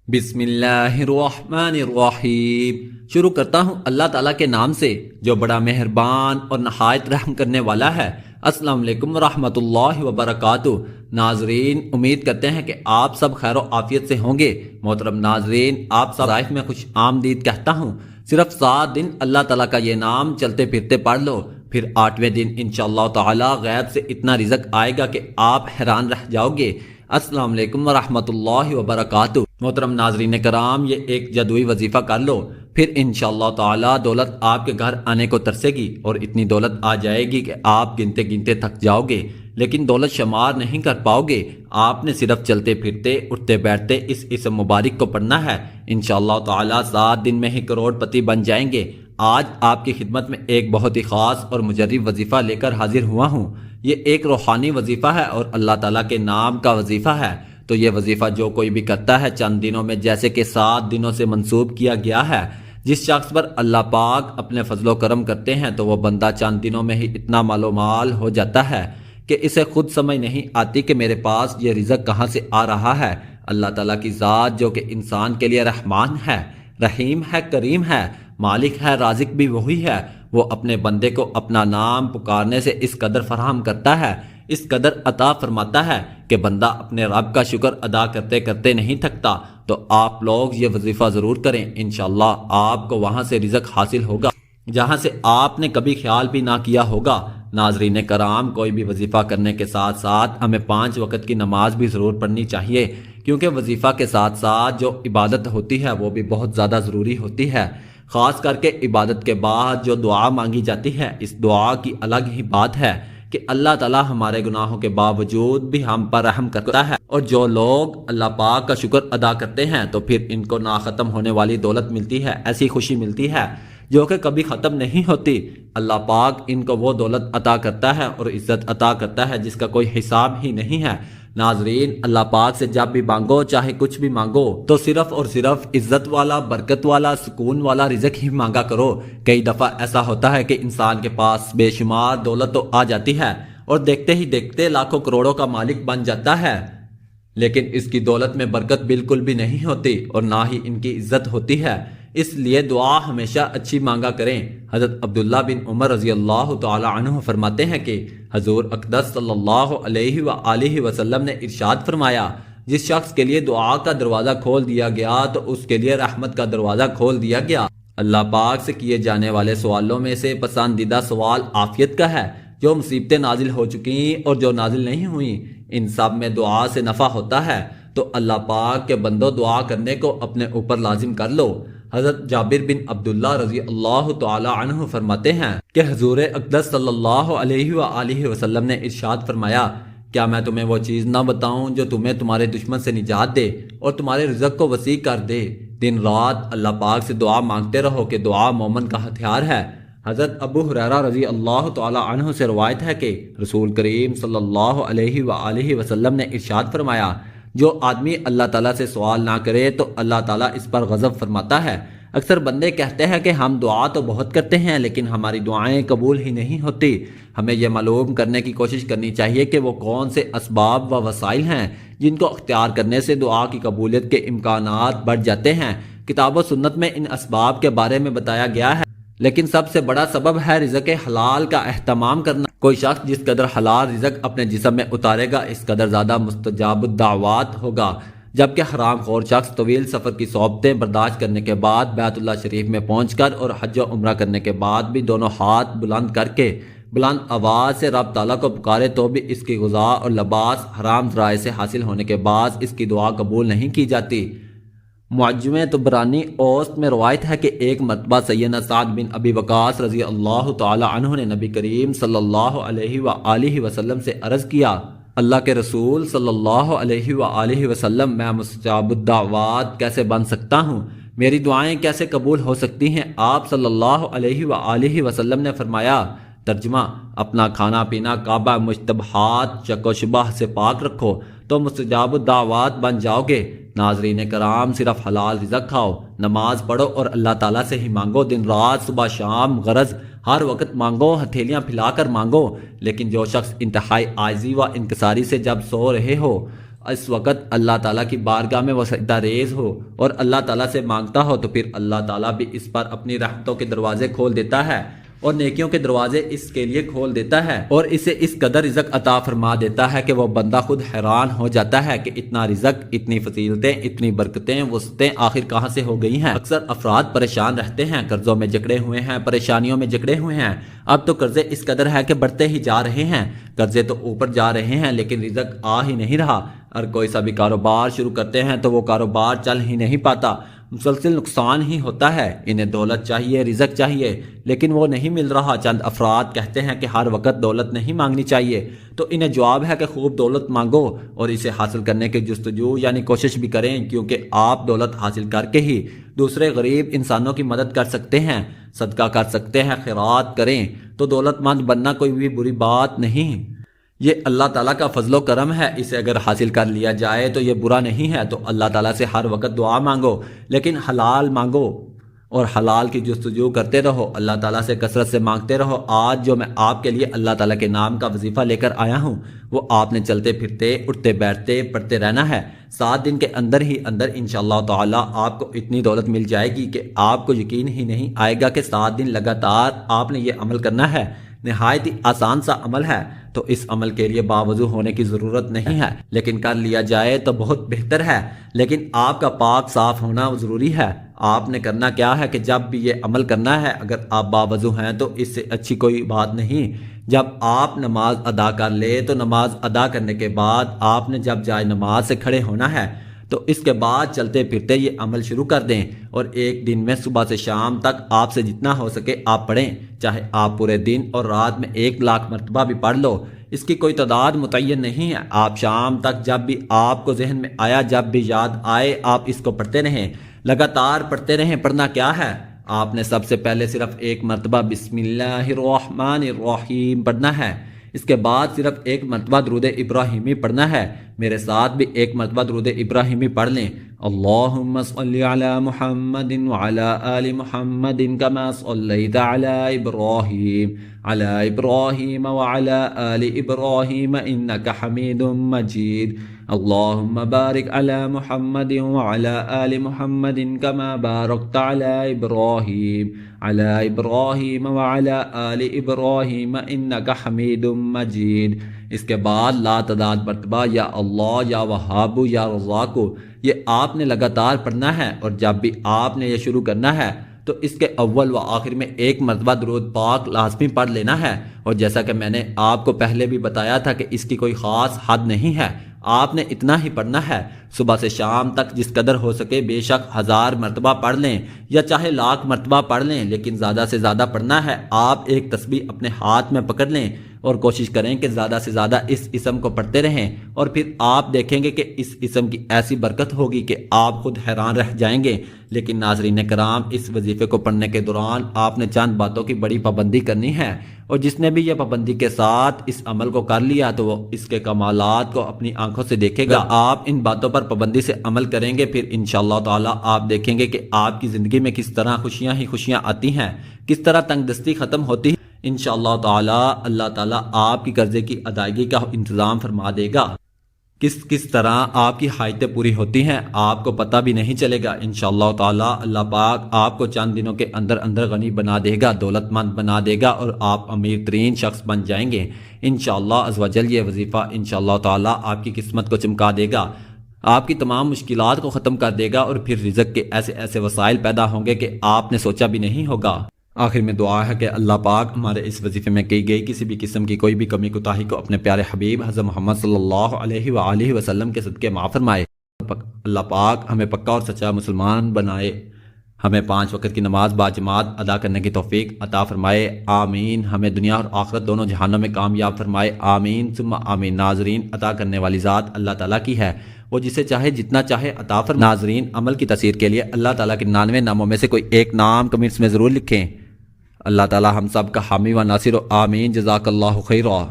بسم اللہ الرحمن الرحیم۔ شروع کرتا ہوں اللہ تعالیٰ کے نام سے جو بڑا مہربان اور نہایت رحم کرنے والا ہے۔ السلام علیکم ورحمۃ اللہ وبرکاتہ۔ ناظرین، امید کرتے ہیں کہ آپ سب خیر و عافیت سے ہوں گے۔ محترم ناظرین، آپ سب لائف میں خوش آمدید کہتا ہوں۔ صرف 7 دن اللہ تعالیٰ کا یہ نام چلتے پھرتے پڑھ لو، پھر 8ویں دن انشاءاللہ تعالیٰ غیب سے اتنا رزق آئے گا کہ آپ حیران رہ جاؤ گے۔ السلام علیکم ورحمۃ اللہ وبرکاتہ۔ محترم ناظرین کرام، یہ ایک جدوئی وظیفہ کر لو، پھر انشاءاللہ تعالی دولت آپ کے گھر آنے کو ترسے گی اور اتنی دولت آ جائے گی کہ آپ گنتے گنتے تھک جاؤ گے، لیکن دولت شمار نہیں کر پاؤ گے۔ آپ نے صرف چلتے پھرتے اٹھتے بیٹھتے اس اسم مبارک کو پڑھنا ہے۔ انشاءاللہ تعالی 7 دن میں ہی کروڑ پتی بن جائیں گے۔ آج آپ کی خدمت میں ایک بہت ہی خاص اور مجرب وظیفہ لے کر حاضر ہوا ہوں۔ یہ ایک روحانی وظیفہ ہے اور اللہ تعالیٰ کے نام کا وظیفہ ہے، تو یہ وظیفہ جو کوئی بھی کرتا ہے چند دنوں میں، جیسے کہ 7 دنوں سے منسوب کیا گیا ہے، جس شخص پر اللہ پاک اپنے فضل و کرم کرتے ہیں تو وہ بندہ چند دنوں میں ہی اتنا مال و مال ہو جاتا ہے کہ اسے خود سمجھ نہیں آتی کہ میرے پاس یہ رزق کہاں سے آ رہا ہے۔ اللہ تعالیٰ کی ذات جو کہ انسان کے لیے رحمان ہے، رحیم ہے، کریم ہے، مالک ہے، رازق بھی وہی ہے، وہ اپنے بندے کو اپنا نام پکارنے سے اس قدر فراہم کرتا ہے، اس قدر عطا فرماتا ہے کہ بندہ اپنے رب کا شکر ادا کرتے کرتے نہیں تھکتا۔ تو آپ لوگ یہ وظیفہ ضرور کریں، انشاءاللہ آپ کو وہاں سے رزق حاصل ہوگا جہاں سے آپ نے کبھی خیال بھی نہ کیا ہوگا۔ ناظرین کرام، کوئی بھی وظیفہ کرنے کے ساتھ ساتھ ہمیں 5 وقت کی نماز بھی ضرور پڑھنی چاہیے، کیونکہ وظیفہ کے ساتھ ساتھ جو عبادت ہوتی ہے وہ بھی بہت زیادہ ضروری ہوتی ہے۔ خاص کر کے عبادت کے بعد جو دعا مانگی جاتی ہے، اس دعا کی الگ ہی بات ہے کہ اللہ تعالیٰ ہمارے گناہوں کے باوجود بھی ہم پر رحم کرتا ہے، اور جو لوگ اللہ پاک کا شکر ادا کرتے ہیں تو پھر ان کو ناختم ہونے والی دولت ملتی ہے، ایسی خوشی ملتی ہے جو کہ کبھی ختم نہیں ہوتی۔ اللہ پاک ان کو وہ دولت عطا کرتا ہے اور عزت عطا کرتا ہے جس کا کوئی حساب ہی نہیں ہے۔ ناظرین، اللہ پاک سے جب بھی مانگو، چاہے کچھ بھی مانگو، تو صرف اور صرف عزت والا، برکت والا، سکون والا رزق ہی مانگا کرو۔ کئی دفعہ ایسا ہوتا ہے کہ انسان کے پاس بے شمار دولت تو آ جاتی ہے اور دیکھتے ہی دیکھتے لاکھوں کروڑوں کا مالک بن جاتا ہے، لیکن اس کی دولت میں برکت بالکل بھی نہیں ہوتی اور نہ ہی ان کی عزت ہوتی ہے۔ اس لیے دعا ہمیشہ اچھی مانگا کریں۔ حضرت عبداللہ بن عمر رضی اللہ تعالی عنہ فرماتے ہیں کہ حضور اقدس صلی اللہ علیہ وآلہ وسلم نے ارشاد فرمایا، جس شخص کے لیے دعا کا دروازہ کھول دیا گیا تو اس کے لیے رحمت کا دروازہ کھول دیا گیا۔ اللہ پاک سے کیے جانے والے سوالوں میں سے پسندیدہ سوال عافیت کا ہے۔ جو مصیبتیں نازل ہو چکی اور جو نازل نہیں ہوئیں، ان سب میں دعا سے نفع ہوتا ہے، تو اللہ پاک کے بندوں دعا کرنے کو اپنے اوپر لازم کر لو۔ حضرت جابر بن عبداللہ رضی اللہ تعالی عنہ فرماتے ہیں کہ حضور اقدس صلی اللہ علیہ وآلہ وسلم نے ارشاد فرمایا، کیا میں تمہیں وہ چیز نہ بتاؤں جو تمہیں تمہارے دشمن سے نجات دے اور تمہارے رزق کو وسیع کر دے؟ دن رات اللہ پاک سے دعا مانگتے رہو کہ دعا مومن کا ہتھیار ہے۔ حضرت ابو ہریرہ رضی اللہ تعالی عنہ سے روایت ہے کہ رسول کریم صلی اللہ علیہ وآلہ وسلم نے ارشاد فرمایا، جو آدمی اللہ تعالیٰ سے سوال نہ کرے تو اللہ تعالیٰ اس پر غضب فرماتا ہے۔ اکثر بندے کہتے ہیں کہ ہم دعا تو بہت کرتے ہیں لیکن ہماری دعائیں قبول ہی نہیں ہوتی۔ ہمیں یہ معلوم کرنے کی کوشش کرنی چاہیے کہ وہ کون سے اسباب و وسائل ہیں جن کو اختیار کرنے سے دعا کی قبولیت کے امکانات بڑھ جاتے ہیں۔ کتاب و سنت میں ان اسباب کے بارے میں بتایا گیا ہے، لیکن سب سے بڑا سبب ہے رزق حلال کا اہتمام کرنا۔ کوئی شخص جس قدر حلال رزق اپنے جسم میں اتارے گا، اس قدر زیادہ مستجاب الدعوات ہوگا، جبکہ حرام خور شخص طویل سفر کی صعوبتیں برداشت کرنے کے بعد بیت اللہ شریف میں پہنچ کر اور حج و عمرہ کرنے کے بعد بھی دونوں ہاتھ بلند کر کے بلند آواز سے رب تعالیٰ کو پکارے تو بھی اس کی غذا اور لباس حرام ذرائع سے حاصل ہونے کے بعد اس کی دعا قبول نہیں کی جاتی۔ معجم طبرانی اوسط میں روایت ہے کہ ایک مرتبہ سیدنا سعد بن ابی وقاص رضی اللہ تعالی عنہ نے نبی کریم صلی اللہ علیہ وآلہ وسلم سے عرض کیا، اللہ کے رسول صلی اللہ علیہ وآلہ وسلم، میں مستجاب الدعوات کیسے بن سکتا ہوں؟ میری دعائیں کیسے قبول ہو سکتی ہیں؟ آپ صلی اللہ علیہ وآلہ وسلم نے فرمایا، ترجمہ، اپنا کھانا پینا کعبہ مشتبہات، شک و شبہ سے پاک رکھو تو مستجاب الدعوات بن جاؤ گے۔ ناظرین کرام، صرف حلال رزق کھاؤ، نماز پڑھو اور اللہ تعالیٰ سے ہی مانگو، دن رات، صبح شام، غرض ہر وقت مانگو، ہتھیلیاں پھیلا کر مانگو۔ لیکن جو شخص انتہائی عاجزی و انکساری سے جب سو رہے ہو اس وقت اللہ تعالیٰ کی بارگاہ میں وہ سجدہ ریز ہو اور اللہ تعالیٰ سے مانگتا ہو تو پھر اللہ تعالیٰ بھی اس پر اپنی رحمتوں کے دروازے کھول دیتا ہے اور نیکیوں کے دروازے اس کے لیے کھول دیتا ہے اور اسے اس قدر رزق عطا فرما دیتا ہے کہ وہ بندہ خود حیران ہو جاتا ہے کہ اتنا رزق، اتنی فضیلتیں، اتنی برکتیں، وسعتیں آخر کہاں سے ہو گئی ہیں۔ اکثر افراد پریشان رہتے ہیں، قرضوں میں جکڑے ہوئے ہیں، پریشانیوں میں جکڑے ہوئے ہیں۔ اب تو قرضے اس قدر ہے کہ بڑھتے ہی جا رہے ہیں، قرضے تو اوپر جا رہے ہیں لیکن رزق آ ہی نہیں رہا۔ اور کوئی سا بھی کاروبار شروع کرتے ہیں تو وہ کاروبار چل ہی نہیں پاتا، مسلسل نقصان ہی ہوتا ہے۔ انہیں دولت چاہیے، رزق چاہیے، لیکن وہ نہیں مل رہا۔ چند افراد کہتے ہیں کہ ہر وقت دولت نہیں مانگنی چاہیے، تو انہیں جواب ہے کہ خوب دولت مانگو اور اسے حاصل کرنے کی جستجو یعنی کوشش بھی کریں، کیونکہ آپ دولت حاصل کر کے ہی دوسرے غریب انسانوں کی مدد کر سکتے ہیں، صدقہ کر سکتے ہیں، خیرات کریں۔ تو دولت مند بننا کوئی بھی بری بات نہیں، یہ اللہ تعالیٰ کا فضل و کرم ہے۔ اسے اگر حاصل کر لیا جائے تو یہ برا نہیں ہے۔ تو اللہ تعالیٰ سے ہر وقت دعا مانگو، لیکن حلال مانگو اور حلال کی جستجو کرتے رہو، اللہ تعالیٰ سے کثرت سے مانگتے رہو۔ آج جو میں آپ کے لیے اللہ تعالیٰ کے نام کا وظیفہ لے کر آیا ہوں وہ آپ نے چلتے پھرتے، اٹھتے بیٹھتے پڑھتے رہنا ہے۔ 7 دن کے اندر ہی اندر انشاءاللہ تعالیٰ آپ کو اتنی دولت مل جائے گی کہ آپ کو یقین ہی نہیں آئے گا کہ 7 دن لگاتار آپ نے یہ عمل کرنا ہے۔ نہایت ہی آسان سا عمل ہے، تو اس عمل کے لیے باوضو ہونے کی ضرورت نہیں ہے، لیکن کر لیا جائے تو بہت بہتر ہے۔ لیکن آپ کا پاک صاف ہونا ضروری ہے۔ آپ نے کرنا کیا ہے کہ جب بھی یہ عمل کرنا ہے، اگر آپ باوضو ہیں تو اس سے اچھی کوئی بات نہیں۔ جب آپ نماز ادا کر لے تو نماز ادا کرنے کے بعد آپ نے جب جائے نماز سے کھڑے ہونا ہے تو اس کے بعد چلتے پھرتے یہ عمل شروع کر دیں، اور ایک دن میں صبح سے شام تک آپ سے جتنا ہو سکے آپ پڑھیں، چاہے آپ پورے دن اور رات میں 1,00,000 مرتبہ بھی پڑھ لو، اس کی کوئی تعداد متعین نہیں ہے۔ آپ شام تک جب بھی آپ کو ذہن میں آیا، جب بھی یاد آئے، آپ اس کو پڑھتے رہیں، لگاتار پڑھتے رہیں۔ پڑھنا کیا ہے؟ آپ نے سب سے پہلے صرف 1 مرتبہ بسم اللہ الرحمن الرحیم پڑھنا ہے، اس کے بعد صرف 1 مرتبہ درود ابراہیمی پڑھنا ہے۔ میرے ساتھ بھی 1 مرتبہ درود ابراہیمی پڑھ لیں۔ اللہم صلی علی محمد وعلی آل محمد کما صلیت علی ابراہیم وعلی آل ابراہیم انک حمید مجید۔ اللہم بارک علی محمد وعلی آل محمد کما بارکت علی ابراہیم وعلی آل ابراہیم انک حمید مجید۔ اس کے بعد لا تعداد مرتبہ یا اللہ، یا وہاب، یا رزاق، یہ آپ نے لگاتار پڑھنا ہے۔ اور جب بھی آپ نے یہ شروع کرنا ہے تو اس کے اول و آخر میں 1 مرتبہ درود پاک لازمی پڑھ لینا ہے۔ اور جیسا کہ میں نے آپ کو پہلے بھی بتایا تھا کہ اس کی کوئی خاص حد نہیں ہے، آپ نے اتنا ہی پڑھنا ہے، صبح سے شام تک جس قدر ہو سکے، بے شک 1000 مرتبہ پڑھ لیں یا چاہے 1,00,000 مرتبہ پڑھ لیں، لیکن زیادہ سے زیادہ پڑھنا ہے۔ آپ ایک تسبیح اپنے ہاتھ میں پکڑ لیں اور کوشش کریں کہ زیادہ سے زیادہ اس اسم کو پڑھتے رہیں، اور پھر آپ دیکھیں گے کہ اس اسم کی ایسی برکت ہوگی کہ آپ خود حیران رہ جائیں گے۔ لیکن ناظرین کرام، اس وظیفے کو پڑھنے کے دوران آپ نے چند باتوں کی بڑی پابندی کرنی ہے، اور جس نے بھی یہ پابندی کے ساتھ اس عمل کو کر لیا تو وہ اس کے کمالات کو اپنی آنکھوں سے دیکھے گا۔ آپ ان باتوں پر پابندی سے عمل کریں گے، پھر انشاءاللہ تعالی آپ دیکھیں گے کہ آپ کی زندگی میں کس طرح خوشیاں ہی خوشیاں آتی ہیں، کس طرح تنگ دستی ختم ہوتی ہے۔ انشاءاللہ تعالی اللہ تعالی آپ کی قرضے کی ادائیگی کا انتظام فرما دے گا۔ کس طرح آپ کی حاجتیں پوری ہوتی ہیں آپ کو پتہ بھی نہیں چلے گا۔ انشاءاللہ تعالی اللہ پاک آپ کو چند دنوں کے اندر اندر غنی بنا دے گا، دولت مند بنا دے گا، اور آپ امیر ترین شخص بن جائیں گے انشاءاللہ عز و جل۔ یہ وظیفہ انشاءاللہ تعالی آپ کی قسمت کو چمکا دے گا، آپ کی تمام مشکلات کو ختم کر دے گا، اور پھر رزق کے ایسے ایسے وسائل پیدا ہوں گے کہ آپ نے سوچا بھی نہیں ہوگا۔ آخر میں دعا ہے کہ اللہ پاک ہمارے اس وظیفے میں کی گئی کسی بھی قسم کی کوئی بھی کمی کوتاہی کو اپنے پیارے حبیب حضرت محمد صلی اللہ علیہ وآلہ وسلم کے صدقے معاف فرمائے۔ اللہ پاک ہمیں پکا اور سچا مسلمان بنائے، ہمیں 5 وقت کی نماز باجماعت ادا کرنے کی توفیق عطا فرمائے، آمین۔ ہمیں دنیا اور آخرت دونوں جہانوں میں کامیاب فرمائے، آمین ثم آمین۔ ناظرین، عطا کرنے والی ذات اللہ تعالیٰ کی ہے، وہ جسے چاہے جتنا چاہے عطا فرمائے۔ ناظرین، عمل کی تاثیر کے لیے اللہ تعالیٰ کے 99 ناموں میں سے کوئی ایک نام کمنٹس میں ضرور لکھیں۔ اللہ تعالیٰ ہم سب کا حامی و ناصر و آمین۔ جزاک اللہ خیرہ۔